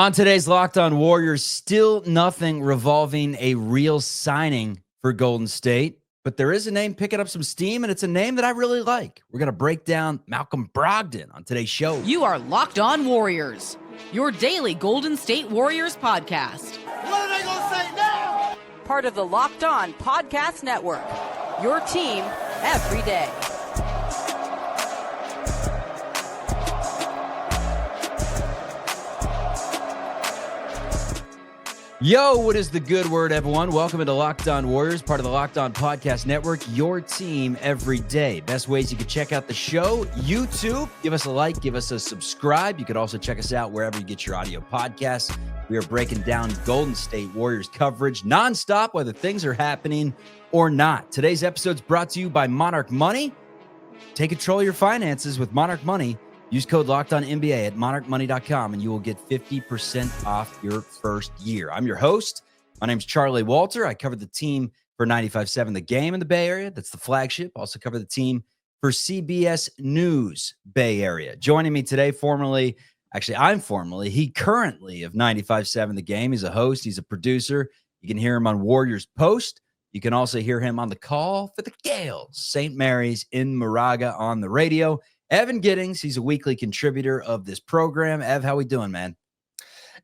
On today's Locked On Warriors, still nothing revolving a real signing for Golden State, but there is a name picking up some steam, and it's a name that I really like. We're going to break down Malcolm Brogdon on today's show. You are Locked On Warriors, your daily Golden State Warriors podcast. What are they going to say now? Part of the Locked On Podcast Network, your team every day. Yo, what is the good word, everyone? Welcome to Locked On Warriors, part of the Locked On Podcast Network, your team every day. Best ways you can check out the show: YouTube, give us a like, give us a subscribe. You could also check us out wherever you get your audio podcasts. We are breaking down Golden State Warriors coverage nonstop, whether things are happening or not. Today's episode is brought to you by Monarch Money. Take control of your finances with Monarch Money. Use code LOCKEDONNBA at monarchmoney.com and you will get 50% off your first year. I'm your host. My name's Charlie Walter. I cover the team for 95.7 The Game in the Bay Area. That's the flagship. Also cover the team for CBS News Bay Area. Joining me today, he currently of 95.7 The Game. He's a host. He's a producer. You can hear him on Warriors Post. You can also hear him on the call for the Gales, St. Mary's in Moraga on the radio. Evan Giddings, he's a weekly contributor of this program. Ev, how we doing, man?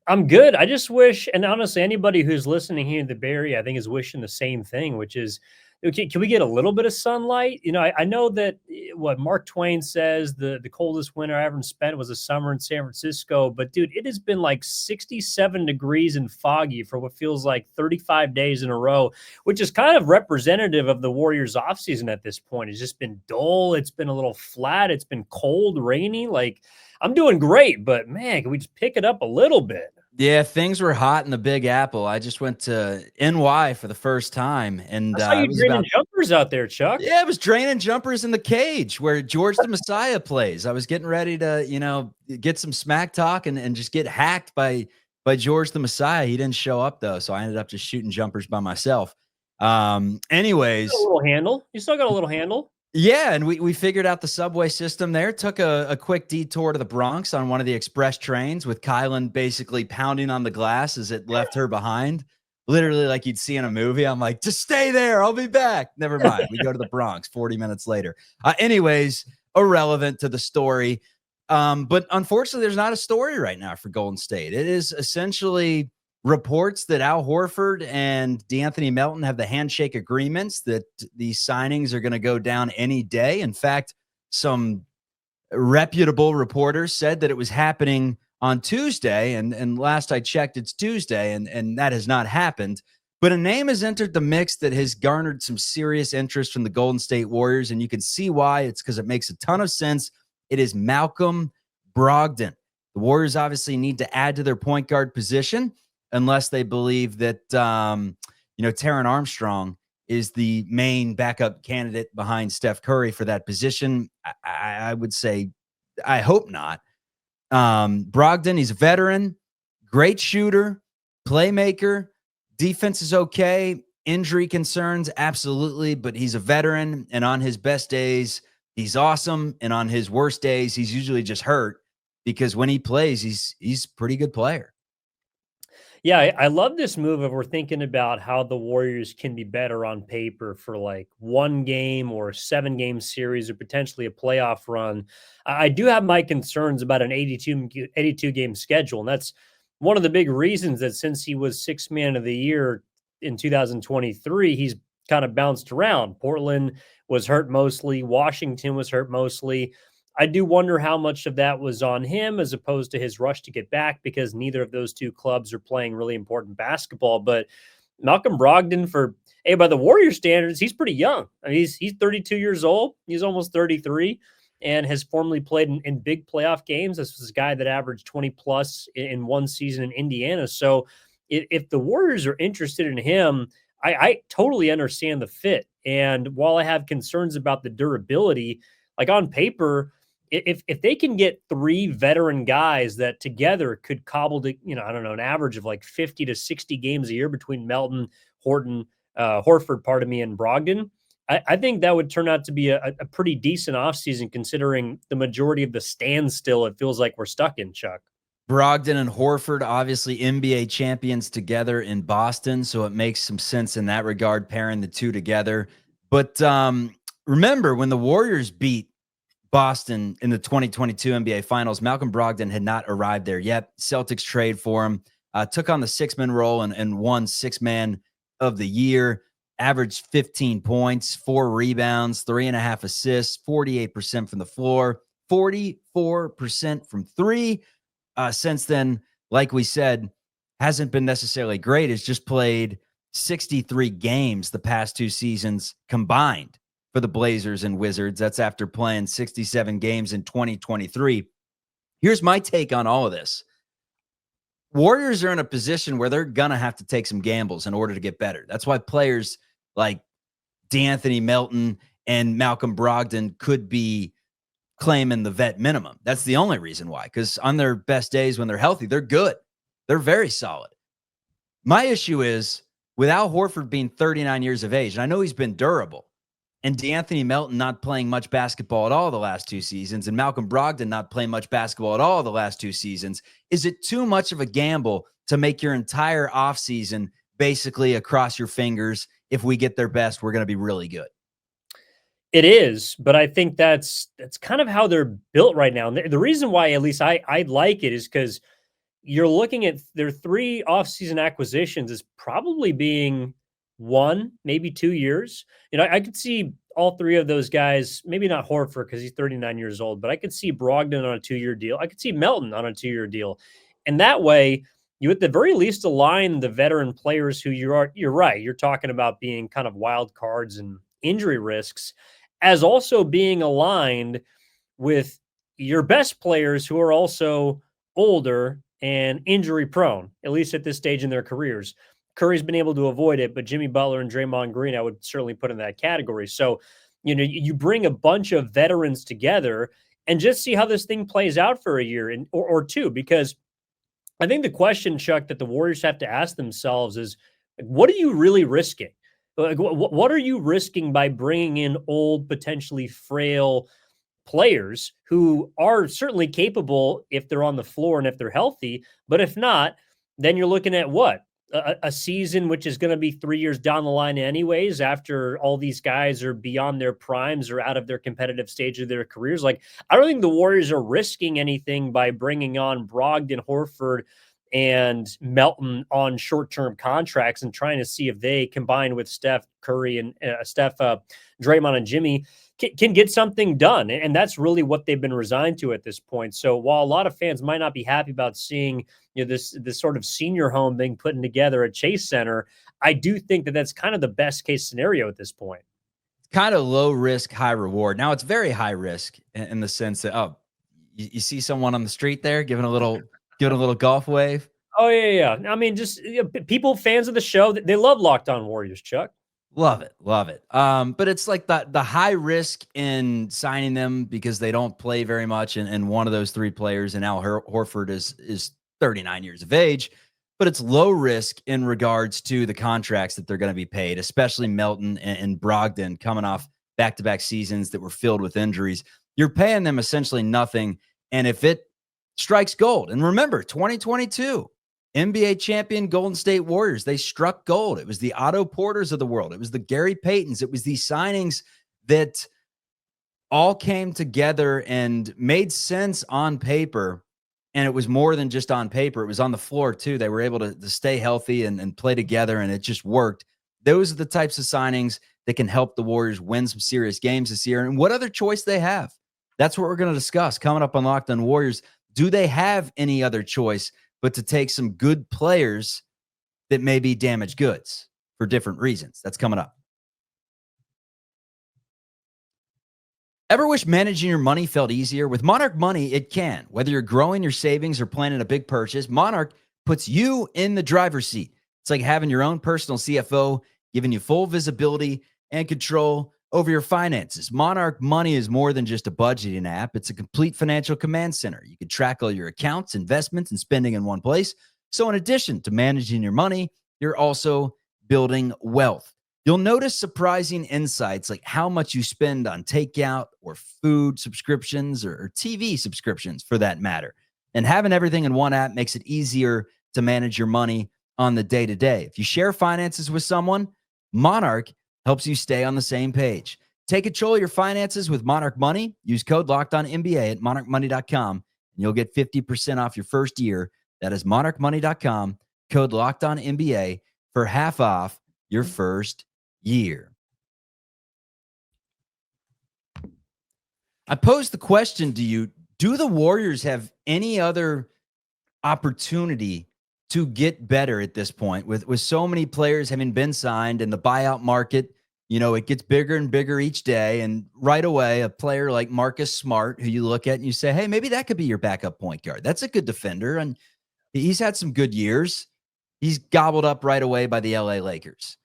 I'm good. I just wish, and honestly, anybody who's listening here in the Bay Area, I think is wishing the same thing, which is, can we get a little bit of sunlight? You know, I know that what Mark Twain says, the coldest winter I ever spent was a summer in San Francisco. But, dude, it has been like 67 degrees and foggy for what feels like 35 days in a row, which is kind of representative of the Warriors offseason at this point. It's just been dull. It's been a little flat. It's been cold, rainy. Like, I'm doing great, but, man, can we just pick it up a little bit? Yeah, things were hot in the Big Apple. I just went to NY for the first time. And I saw you draining jumpers out there, Chuck. Yeah, I was draining jumpers in the cage where George the Messiah plays. I was getting ready to, get some smack talk and just get hacked by George the Messiah. He didn't show up, though, so I ended up just shooting jumpers by myself. Anyways. A little handle. You still got a little handle. Yeah, and we figured out the subway system there. Took a quick detour to the Bronx on one of the express trains with Kylan basically pounding on the glass as it left her behind. Literally like you'd see in a movie. I'm like, just stay there. I'll be back. Never mind. We go to the Bronx 40 minutes later. Anyways, irrelevant to the story. But unfortunately, there's not a story right now for Golden State. It is essentially reports that Al Horford and DeAnthony Melton have the handshake agreements that these signings are going to go down any day. In fact, some reputable reporters said that it was happening on Tuesday. And last I checked, it's Tuesday, and that has not happened. But a name has entered the mix that has garnered some serious interest from the Golden State Warriors, and you can see why. It's because it makes a ton of sense. It is Malcolm Brogdon. The Warriors obviously need to add to their point guard position, unless they believe that, Taron Armstrong is the main backup candidate behind Steph Curry for that position. I would say, I hope not. Brogdon, he's a veteran, great shooter, playmaker, defense is okay, injury concerns, absolutely, but he's a veteran, and on his best days, he's awesome, and on his worst days, he's usually just hurt, because when he plays, he's a pretty good player. Yeah, I love this move if we're thinking about how the Warriors can be better on paper for like one game or a 7-game series or potentially a playoff run. I do have my concerns about an 82-game schedule, and that's one of the big reasons that since he was Sixth Man of the Year in 2023, he's kind of bounced around. Portland was hurt mostly. Washington was hurt mostly. I do wonder how much of that was on him as opposed to his rush to get back, because neither of those two clubs are playing really important basketball. But Malcolm Brogdon, by the Warriors standards, he's pretty young. I mean, he's 32 years old. He's almost 33 and has formerly played in big playoff games. This was a guy that averaged 20-plus in one season in Indiana. So if the Warriors are interested in him, I totally understand the fit. And while I have concerns about the durability, like on paper, if they can get 3 veteran guys that together could cobble to, an average of like 50 to 60 games a year between Melton, Horford, and Brogdon, I think that would turn out to be a pretty decent offseason considering the majority of the standstill it feels like we're stuck in, Chuck. Brogdon and Horford, obviously NBA champions together in Boston, so it makes some sense in that regard, pairing the two together. But remember, when the Warriors beat Boston in the 2022 NBA Finals, Malcolm Brogdon had not arrived there yet. Celtics trade for him, took on the six-man role and won six-man of the year, averaged 15 points, 4 rebounds, 3.5 assists, 48% from the floor, 44% from three. Since then, like we said, hasn't been necessarily great. It's just played 63 games the past two seasons combined for the Blazers and Wizards. That's after playing 67 games in 2023. Here's my take on all of this. Warriors are in a position where they're going to have to take some gambles in order to get better. That's why players like D'Anthony Melton and Malcolm Brogdon could be claiming the vet minimum. That's the only reason why, because on their best days when they're healthy, they're good. They're very solid. My issue is with Al Horford being 39 years of age, and I know he's been durable, and D'Anthony Melton not playing much basketball at all the last two seasons, and Malcolm Brogdon not playing much basketball at all the last two seasons, is it too much of a gamble to make your entire offseason basically across your fingers? If we get their best, we're going to be really good. It is, but I think that's kind of how they're built right now. And the reason why, at least I like it, is because you're looking at their 3 offseason acquisitions as probably being 1, maybe 2 years. You know, I could see all 3 of those guys, maybe not Horford because he's 39 years old, but I could see Brogdon on a 2-year deal. I could see Melton on a 2-year deal. And that way, you at the very least align the veteran players who you're right. You're talking about being kind of wild cards and injury risks, as also being aligned with your best players who are also older and injury prone, at least at this stage in their careers. Curry's been able to avoid it, but Jimmy Butler and Draymond Green, I would certainly put in that category. So, you know, you bring a bunch of veterans together and just see how this thing plays out for a year or two, because I think the question, Chuck, that the Warriors have to ask themselves is, what are you really risking? Like, what are you risking by bringing in old, potentially frail players who are certainly capable if they're on the floor and if they're healthy? But if not, then you're looking at what? A season which is going to be 3 years down the line anyways, after all these guys are beyond their primes or out of their competitive stage of their careers. Like, I don't think the Warriors are risking anything by bringing on Brogdon, Horford, and Melton on short-term contracts and trying to see if they, combined with Steph Curry and Draymond and Jimmy, can get something done. And that's really what they've been resigned to at this point. So while a lot of fans might not be happy about seeing, you know, this sort of senior home being put together at Chase Center, I do think that that's kind of the best case scenario at this point. Kind of low risk, high reward. Now it's very high risk in the sense that, you see someone on the street there giving a little golf wave. Oh yeah. I mean, just, you know, people, fans of the show, they love Locked On Warriors, Chuck. Love it. But it's like the high risk in signing them because they don't play very much, and one of those 3 players, and Al Horford is 39 years of age. But it's low risk in regards to the contracts that they're going to be paid, especially Melton and Brogdon coming off back-to-back seasons that were filled with injuries. You're paying them essentially nothing, and if it strikes gold, and remember, 2022, NBA champion Golden State Warriors, they struck gold. It was the Otto Porters of the world. It was the Gary Paytons. It was these signings that all came together and made sense on paper. And it was more than just on paper. It was on the floor, too. They were able to stay healthy and play together, and it just worked. Those are the types of signings that can help the Warriors win some serious games this year. And what other choice they have? That's what we're going to discuss coming up on Locked On Warriors. Do they have any other choice but to take some good players that may be damaged goods for different reasons? That's coming up. Ever wish managing your money felt easier? With Monarch Money, it can. Whether you're growing your savings or planning a big purchase, Monarch puts you in the driver's seat. It's like having your own personal CFO, giving you full visibility and control over your finances. Monarch Money is more than just a budgeting app. It's a complete financial command center. You can track all your accounts, investments, and spending in one place. So in addition to managing your money, you're also building wealth. You'll notice surprising insights like how much you spend on takeout or food subscriptions or TV subscriptions for that matter. And having everything in one app makes it easier to manage your money on the day-to-day. If you share finances with someone, Monarch helps you stay on the same page. Take control of your finances with Monarch Money. Use code LOCKEDONNBA at monarchmoney.com, and you'll get 50% off your first year. That is monarchmoney.com, code LOCKEDONNBA for half off your first year. I posed the question to you, do the Warriors have any other opportunity to get better at this point with so many players having been signed and the buyout market? It gets bigger and bigger each day. And right away, a player like Marcus Smart, who you look at and you say, hey, maybe that could be your backup point guard. That's a good defender. And he's had some good years. He's gobbled up right away by the LA Lakers.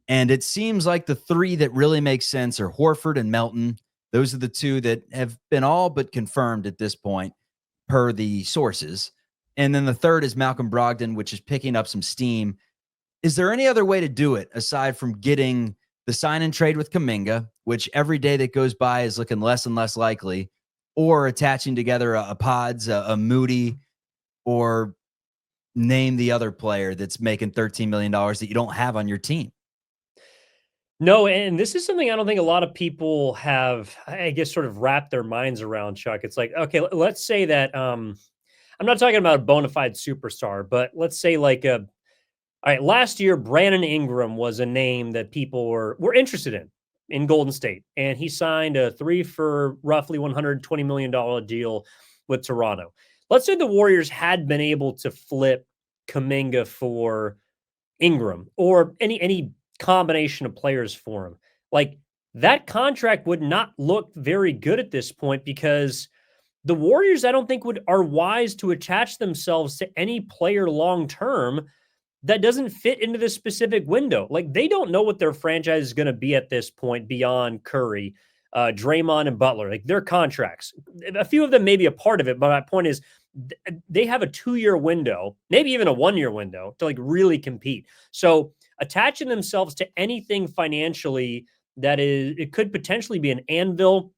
And it seems like the three that really make sense are Horford and Melton. Those are the two that have been all but confirmed at this point per the sources. And then the third is Malcolm Brogdon, which is picking up some steam. Is there any other way to do it aside from getting the sign and trade with Kuminga, which every day that goes by is looking less and less likely, or attaching together a Pods, a Moody, or name the other player that's making $13 million that you don't have on your team? No, and this is something I don't think a lot of people have, I guess, sort of wrapped their minds around, Chuck. It's like, okay, let's say that I'm not talking about a bona fide superstar, but let's say like all right, last year, Brandon Ingram was a name that people were interested in Golden State, and he signed a 3 for roughly $120 million deal with Toronto. Let's say the Warriors had been able to flip Kuminga for Ingram or any combination of players for him. Like, that contract would not look very good at this point because the Warriors, I don't think are wise to attach themselves to any player long term that doesn't fit into this specific window. Like, they don't know what their franchise is going to be at this point beyond Curry, Draymond, and Butler. Like, their contracts, a few of them may be a part of it, but my point is they have a 2-year window, maybe even a 1-year window to like really compete. So attaching themselves to anything financially it could potentially be an anvil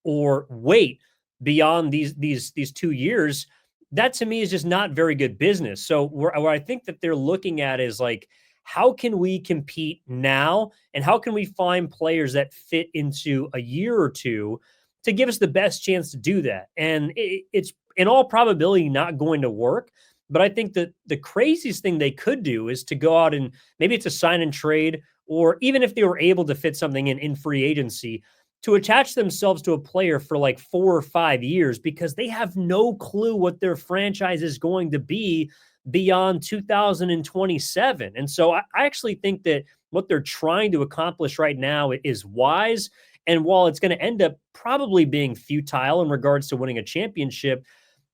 or wait beyond these 2 years, that to me is just not very good business. So where I think that they're looking at is like, how can we compete now? And how can we find players that fit into a year or two to give us the best chance to do that? And it's in all probability not going to work. But I think that the craziest thing they could do is to go out and maybe it's a sign and trade, or even if they were able to fit something in free agency, to attach themselves to a player for like 4 or 5 years because they have no clue what their franchise is going to be beyond 2027. And so I actually think that what they're trying to accomplish right now is wise. And while it's going to end up probably being futile in regards to winning a championship,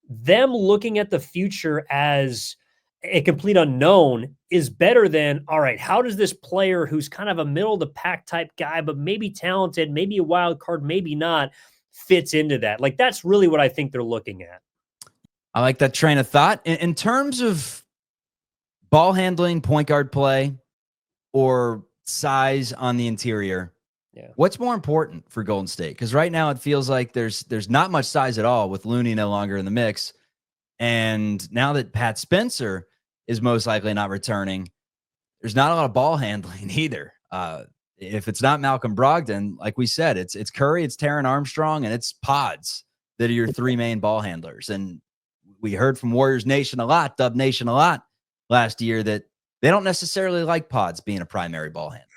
them looking at the future as a complete unknown is better than, all right, how does this player who's kind of a middle of the pack type guy, but maybe talented, maybe a wild card, maybe not, fits into that? Like, that's really what I think they're looking at. I like that train of thought. In terms of ball handling, point guard play, or size on the interior, what's more important for Golden State? Because right now it feels like there's not much size at all with Looney no longer in the mix. And now that Pat Spencer is most likely not returning, there's not a lot of ball handling either. If it's not Malcolm Brogdon, like we said, it's Curry, it's Taron Armstrong, and it's Pods that are your three main ball handlers. And we heard from Warriors Nation a lot, Dub Nation a lot last year, that they don't necessarily like Pods being a primary ball handler.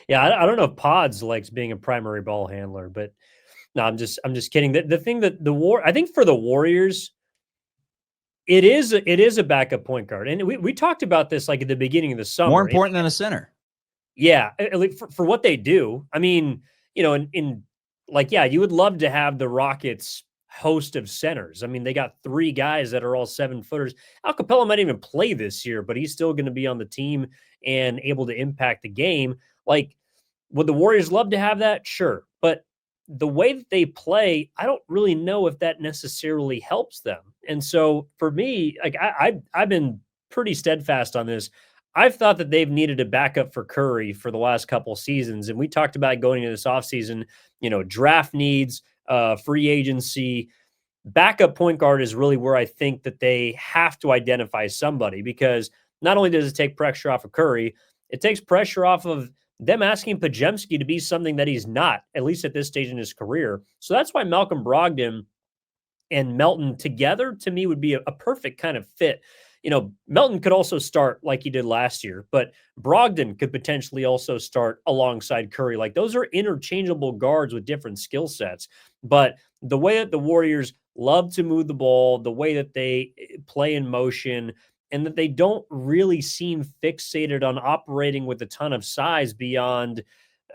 Yeah, I don't know if Pods likes being a primary ball handler, but no, I'm just kidding. The thing that I think for the Warriors, it is a backup point guard, and we talked about this like at the beginning of the summer. More important than a center. Yeah, for what they do. I mean, in like, yeah, you would love to have the Rockets host of centers. I mean, they got 3 guys that are all 7-footers. Al Capella might even play this year, but he's still going to be on the team and able to impact the game. Like, would the Warriors love to have that? Sure. But the way that they play, I don't really know if that necessarily helps them. And so for me, like I've been pretty steadfast on this. I've thought that they've needed a backup for Curry for the last couple seasons. And we talked about going into this offseason, draft needs, free agency. backup point guard is really where I think that they have to identify somebody, because not only does it take pressure off of Curry, it takes pressure off of them asking Pajemski to be something that he's not, at least at this stage in his career. So that's why Malcolm Brogdon and Melton together, to me, would be a perfect kind of fit. Melton could also start like he did last year, but Brogdon could potentially also start alongside Curry. Like, those are interchangeable guards with different skill sets. But the way that the Warriors love to move the ball, the way that they play in motion, and that they don't really seem fixated on operating with a ton of size beyond,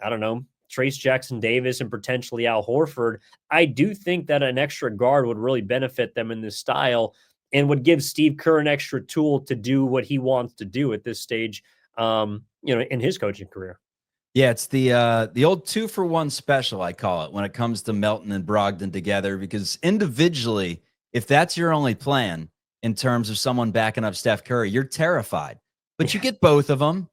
I don't know, Trace Jackson Davis and potentially Al Horford. I do think that an extra guard would really benefit them in this style and would give Steve Kerr an extra tool to do what he wants to do at this stage, in his coaching career. Yeah, it's the old 2-for-1 special, I call it, when it comes to Melton and Brogdon together, because individually, if that's your only plan in terms of someone backing up Steph Curry, you're terrified. But you get both of them,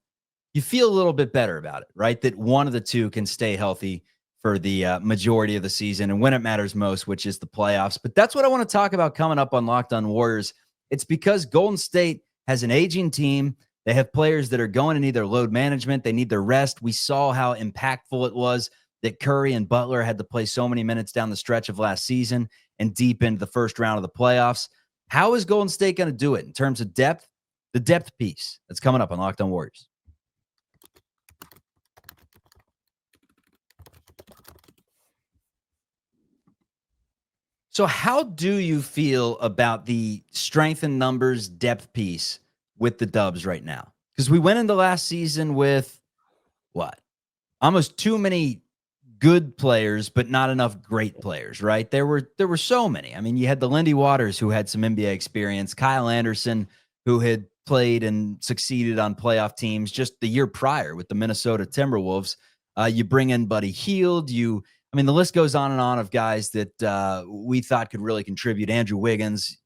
you feel a little bit better about it, right? That one of the two can stay healthy for the majority of the season and when it matters most, which is the playoffs. But that's what I want to talk about coming up on Locked On Warriors. It's because Golden State has an aging team. They have players that are going to need their load management. They need their rest. We saw how impactful it was that Curry and Butler had to play so many minutes down the stretch of last season and deep into the first round of the playoffs. How is Golden State going to do it in terms of depth? The depth piece that's coming up on Locked On Warriors. So how do you feel about the strength in numbers depth piece with the Dubs right now? Because we went into last season with what? Almost too many good players, but not enough great players, right? There were so many. I mean, you had the Lindy Waters, who had some NBA experience, Kyle Anderson, who had played and succeeded on playoff teams just the year prior with the Minnesota Timberwolves. You bring in Buddy Hield, the list goes on and on of guys that we thought could really contribute. Andrew Wiggins,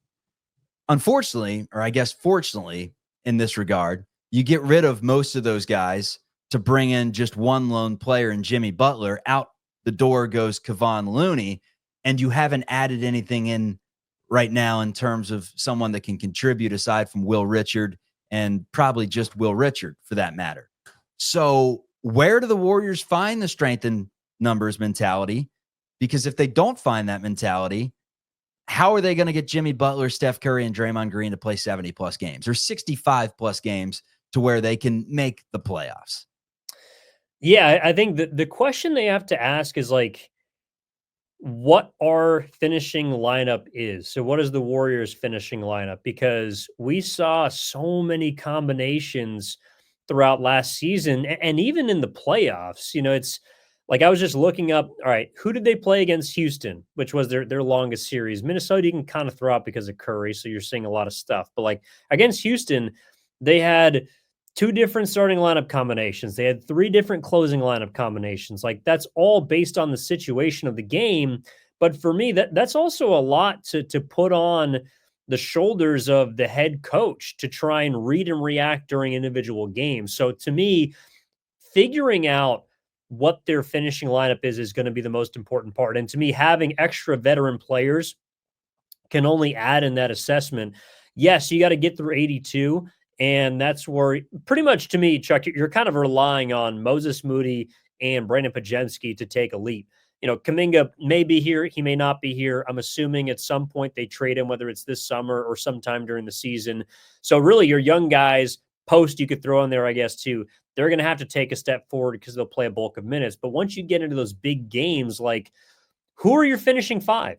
unfortunately, or I guess fortunately in this regard, you get rid of most of those guys to bring in just one lone player in Jimmy Butler. Out the door goes Kevon Looney, and you haven't added anything in right now in terms of someone that can contribute aside from Will Richard, and probably just Will Richard for that matter. So where do the Warriors find the strength in numbers mentality? Because if they don't find that mentality, how are they going to get Jimmy Butler, Steph Curry, and Draymond Green to play 70-plus games or 65-plus games to where they can make the playoffs? Yeah, I think the question they have to ask is, like, what our finishing lineup is. So what is the Warriors finishing lineup? Because we saw so many combinations throughout last season and even in the playoffs. It's like, I was just looking up, all right, who did they play against Houston, which was their longest series? Minnesota, you can kind of throw out because of Curry, so you're seeing a lot of stuff. But like against Houston, they had 2 different starting lineup combinations. They had 3 different closing lineup combinations. Like, that's all based on the situation of the game. But for me, that's also a lot to put on the shoulders of the head coach to try and read and react during individual games. So to me, figuring out what their finishing lineup is going to be the most important part. And to me, having extra veteran players can only add in that assessment. Yes, you got to get through 82. And that's where, pretty much to me, Chuck, you're kind of relying on Moses Moody and Brandon Pajemski to take a leap. Kuminga may be here. He may not be here. I'm assuming at some point they trade him, whether it's this summer or sometime during the season. So really, your young guys, Post, you could throw in there, I guess, too. They're going to have to take a step forward because they'll play a bulk of minutes. But once you get into those big games, like, who are your finishing 5?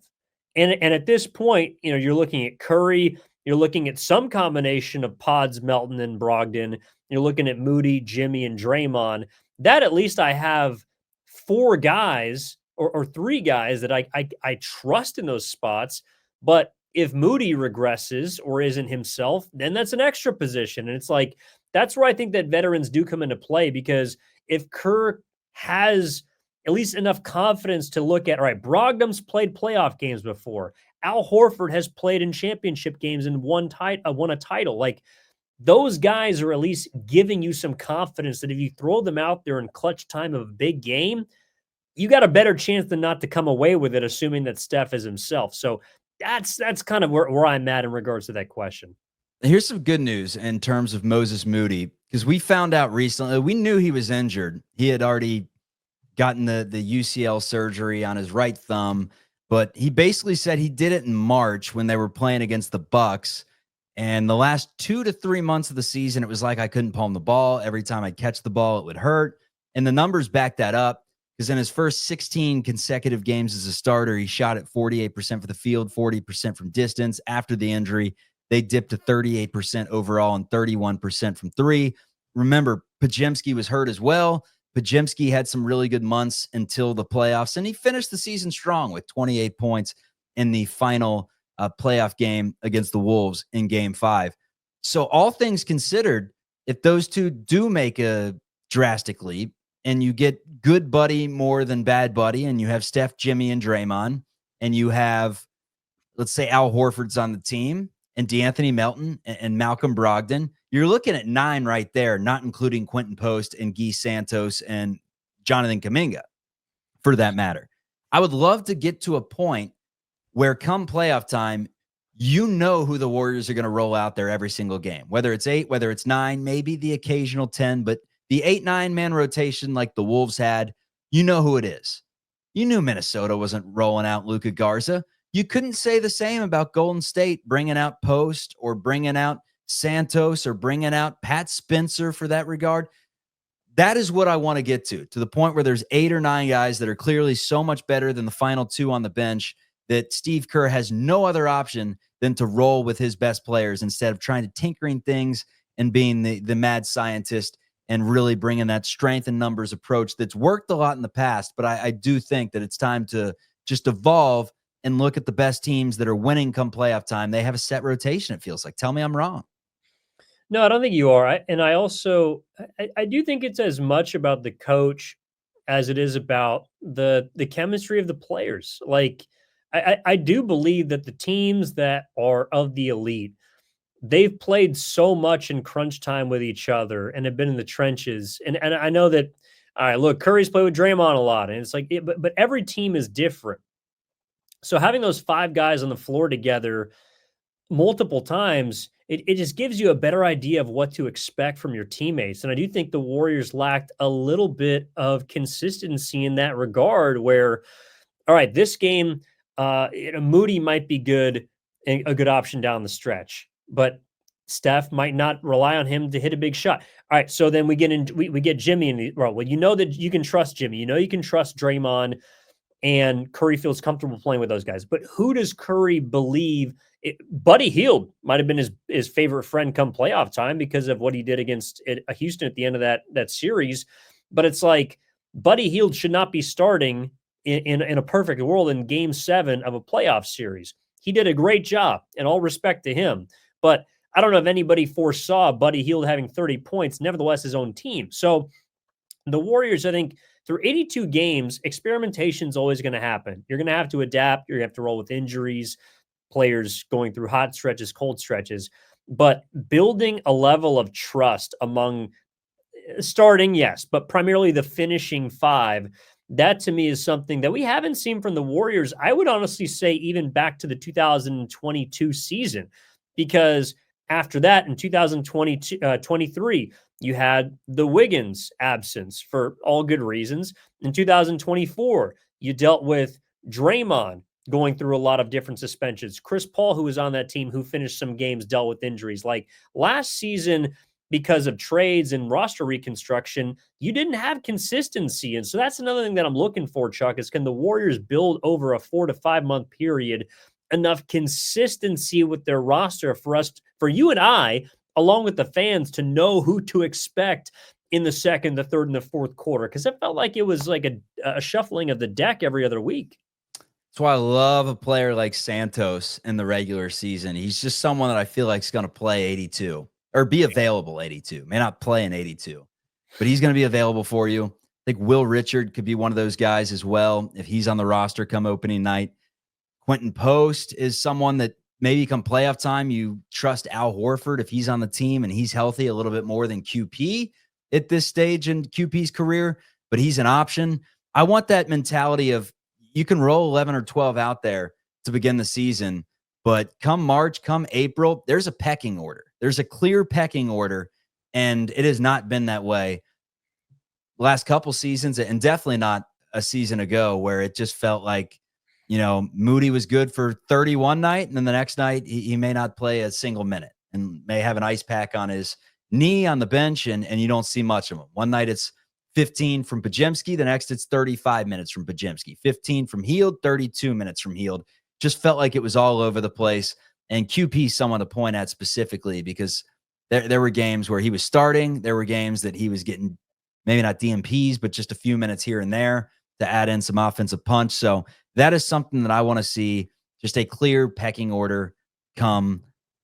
And at this point, you're looking at Curry. You're looking at some combination of Pods, Melton, and Brogdon. You're looking at Moody, Jimmy, and Draymond. That at least I have 4 guys or 3 guys that I trust in those spots. But if Moody regresses or isn't himself, then that's an extra position. And it's like, that's where I think that veterans do come into play, because if Kerr has at least enough confidence to look at, all right, Brogdon's played playoff games before. Al Horford has played in championship games and won a title. Like, those guys are at least giving you some confidence that if you throw them out there in clutch time of a big game, you got a better chance than not to come away with it, assuming that Steph is himself. So that's kind of where I'm at in regards to that question. Here's some good news in terms of Moses Moody, because we found out recently, we knew he was injured. He had already gotten the UCL surgery on his right thumb, but he basically said he did it in March when they were playing against the Bucks. And the last 2 to 3 months of the season, it was like I couldn't palm the ball. Every time I'd catch the ball, it would hurt. And the numbers back that up, because in his first 16 consecutive games as a starter, he shot at 48% for the field, 40% from distance. After the injury, they dipped to 38% overall and 31% from three. Remember, Podziemski was hurt as well. Podziemski had some really good months until the playoffs, and he finished the season strong with 28 points in the final playoff game against the Wolves in Game 5. So all things considered, if those two do make a drastic leap and you get good buddy more than bad buddy, and you have Steph, Jimmy, and Draymond, and you have, let's say, Al Horford's on the team, and DeAnthony Melton and Malcolm Brogdon, you're looking at 9 right there, not including Quentin Post and Guy Santos and Jonathan Kuminga, for that matter. I would love to get to a point where come playoff time, you know who the Warriors are going to roll out there every single game, whether it's 8, whether it's 9, maybe the occasional 10, but the 8-9 man rotation like the Wolves had, you know who it is. You knew Minnesota wasn't rolling out Luka Garza. You couldn't say the same about Golden State bringing out Post or bringing out Santos or bringing out Pat Spencer for that regard. That is what I want to get to the point where there's 8 or 9 guys that are clearly so much better than the final 2 on the bench that Steve Kerr has no other option than to roll with his best players instead of trying to tinkering things and being the mad scientist and really bringing that strength and numbers approach that's worked a lot in the past. But I do think that it's time to just evolve and look at the best teams that are winning come playoff time. They have a set rotation, it feels like. Tell me I'm wrong. No, I don't think you are. I do think it's as much about the coach as it is about the chemistry of the players. Like, I do believe that the teams that are of the elite, they've played so much in crunch time with each other and have been in the trenches. And I know that, all right, look, Curry's played with Draymond a lot, and it's like, but every team is different. So having those 5 guys on the floor together multiple times, it just gives you a better idea of what to expect from your teammates. And I do think the Warriors lacked a little bit of consistency in that regard where, all right, this game, Moody might be good, a good option down the stretch, but Steph might not rely on him to hit a big shot. All right, so then we get Jimmy in the well, you know that you can trust Jimmy. You know you can trust Draymond, and Curry feels comfortable playing with those guys. But who does Curry believe? Buddy Hield might have been his favorite friend come playoff time because of what he did against Houston at the end of that series. But it's like Buddy Hield should not be starting in a perfect world in Game 7 of a playoff series. He did a great job, and all respect to him. But I don't know if anybody foresaw Buddy Hield having 30 points, nevertheless his own team. So the Warriors, I think, through 82 games, experimentation is always going to happen. You're going to have to adapt. You're going to have to roll with injuries, players going through hot stretches, cold stretches. But building a level of trust among starting, yes, but primarily the finishing 5, that to me is something that we haven't seen from the Warriors. I would honestly say even back to the 2022 season, because after that in 2023, you had the Wiggins absence for all good reasons. In 2024, you dealt with Draymond going through a lot of different suspensions. Chris Paul, who was on that team, who finished some games, dealt with injuries. Like last season, because of trades and roster reconstruction, you didn't have consistency. And so that's another thing that I'm looking for, Chuck, is can the Warriors build over a 4 to 5 month period enough consistency with their roster for you and I, along with the fans, to know who to expect in the second, the third, and the fourth quarter? Because it felt like it was like a shuffling of the deck every other week. That's why I love a player like Santos in the regular season. He's just someone that I feel like is going to play 82 or be available 82. May not play in 82, but he's going to be available for you. I think Will Richard could be one of those guys as well if he's on the roster come opening night. Quentin Post is someone that maybe come playoff time, you trust Al Horford if he's on the team and he's healthy a little bit more than QP at this stage in QP's career, but he's an option. I want that mentality of you can roll 11 or 12 out there to begin the season, But come March, come April, there's a pecking order. There's a clear pecking order, and it has not been that way last couple seasons, and definitely not a season ago where it just felt like, Moody was good for 31 night, and then the next night he may not play a single minute and may have an ice pack on his knee on the bench, and you don't see much of him. One night it's 15 from Podziemski, the next it's 35 minutes from Podziemski, 15 from Hield, 32 minutes from Hield. Just felt like it was all over the place. And QP is someone to point at specifically because there were games where he was starting. There were games that he was getting maybe not DMPs, but just a few minutes here and there to add in some offensive punch. So that is something that I want to see, just a clear pecking order come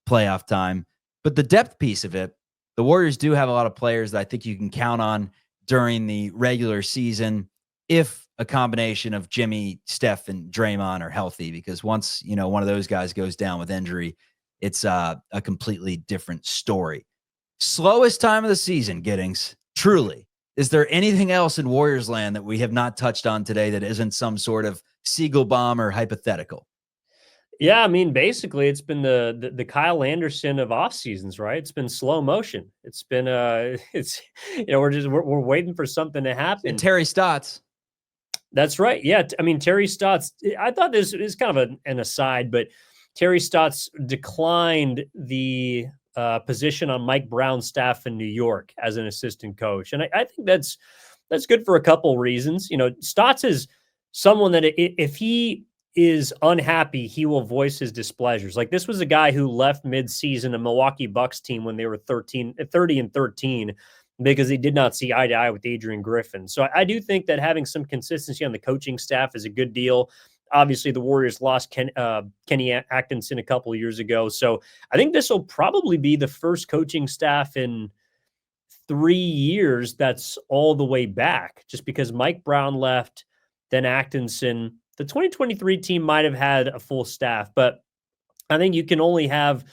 playoff time. But the depth piece of it, the Warriors do have a lot of players that I think you can count on during the regular season if a combination of Jimmy, Steph, and Draymond are healthy, because once, one of those guys goes down with injury, it's a completely different story. Slowest time of the season, Giddings, truly. Is there anything else in Warriors land that we have not touched on today that isn't some sort of Siegel bomb or hypothetical? Yeah, I mean, basically, it's been the Kyle Anderson of off seasons, right? It's been slow motion. It's been we're waiting for something to happen. And Terry Stotts. That's right. Yeah, I mean, Terry Stotts. I thought this is kind of an aside, but Terry Stotts declined the position on Mike Brown's staff in New York as an assistant coach, and I think that's good for a couple reasons. Stotts is someone that if he is unhappy, he will voice his displeasures. Like, this was a guy who left mid-season a Milwaukee Bucks team when they were 30-13 because he did not see eye to eye with Adrian Griffin. So I do think that having some consistency on the coaching staff is a good deal. Obviously, the Warriors lost Kenny Atkinson a couple of years ago. So I think this will probably be the first coaching staff in 3 years that's all the way back, just because Mike Brown left, then Atkinson. The 2023 team might have had a full staff, but I think you can only have,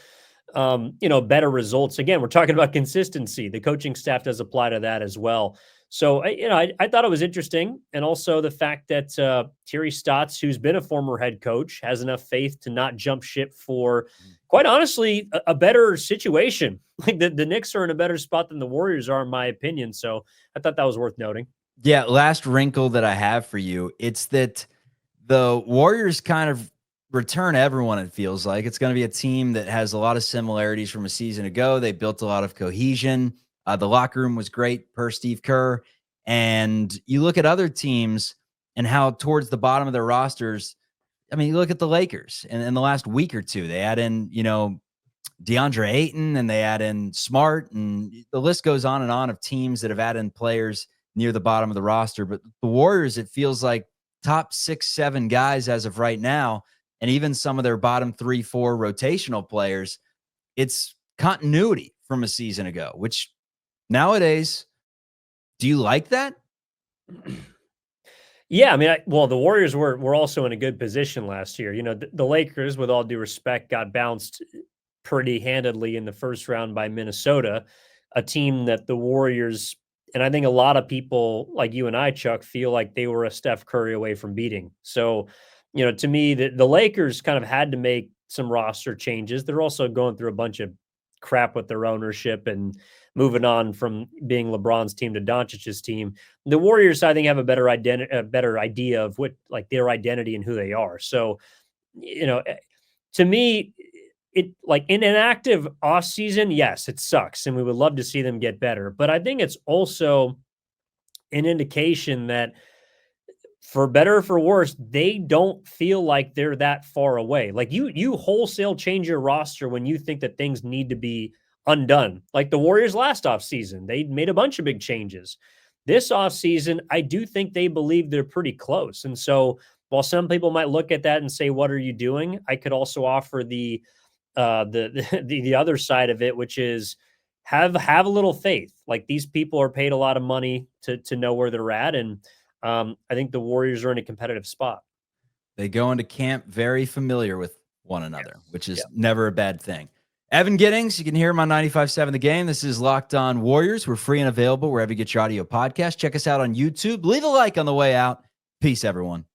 better results. Again, we're talking about consistency. The coaching staff does apply to that as well. So, I thought it was interesting. And also the fact that Terry Stotts, who's been a former head coach, has enough faith to not jump ship for, quite honestly, a better situation. Like the Knicks are in a better spot than the Warriors are, in my opinion. So I thought that was worth noting. Yeah, last wrinkle that I have for you, it's that the Warriors kind of return everyone, it feels like. It's going to be a team that has a lot of similarities from a season ago. They built a lot of cohesion. The locker room was great per Steve Kerr. And you look at other teams and how towards the bottom of their rosters, I mean, you look at the Lakers and in the last week or two, they add in, DeAndre Ayton, and they add in Smart, and the list goes on and on of teams that have added in players near the bottom of the roster. But the Warriors, it feels like top 6-7 guys as of right now, and even some of their bottom 3-4 rotational players, it's continuity from a season ago, which nowadays, do you like that? Yeah, I mean, the Warriors were also in a good position last year. The Lakers, with all due respect, got bounced pretty handedly in the first round by Minnesota, a team that the Warriors, and I think a lot of people like you and I, Chuck, feel like they were a Steph Curry away from beating. So, to me, the Lakers kind of had to make some roster changes. They're also going through a bunch of crap with their ownership and moving on from being LeBron's team to Doncic's team. The Warriors, I think, have a better idea of what, like, their identity and who they are. So, to me, it, like, in an active off season, yes, it sucks, and we would love to see them get better. But I think it's also an indication that, for better or for worse, they don't feel like they're that far away. Like, you wholesale change your roster when you think that things need to be undone. Like the Warriors last offseason, they made a bunch of big changes. This offseason, I do think they believe they're pretty close. And so while some people might look at that and say, what are you doing? I could also offer the other side of it, which is have a little faith. Like, these people are paid a lot of money to know where they're at. And I think the Warriors are in a competitive spot. They go into camp very familiar with one another, which is never a bad thing. Evan Giddings, you can hear him on 95.7 The Game. This is Locked On Warriors. We're free and available wherever you get your audio podcast. Check us out on YouTube. Leave a like on the way out. Peace, everyone.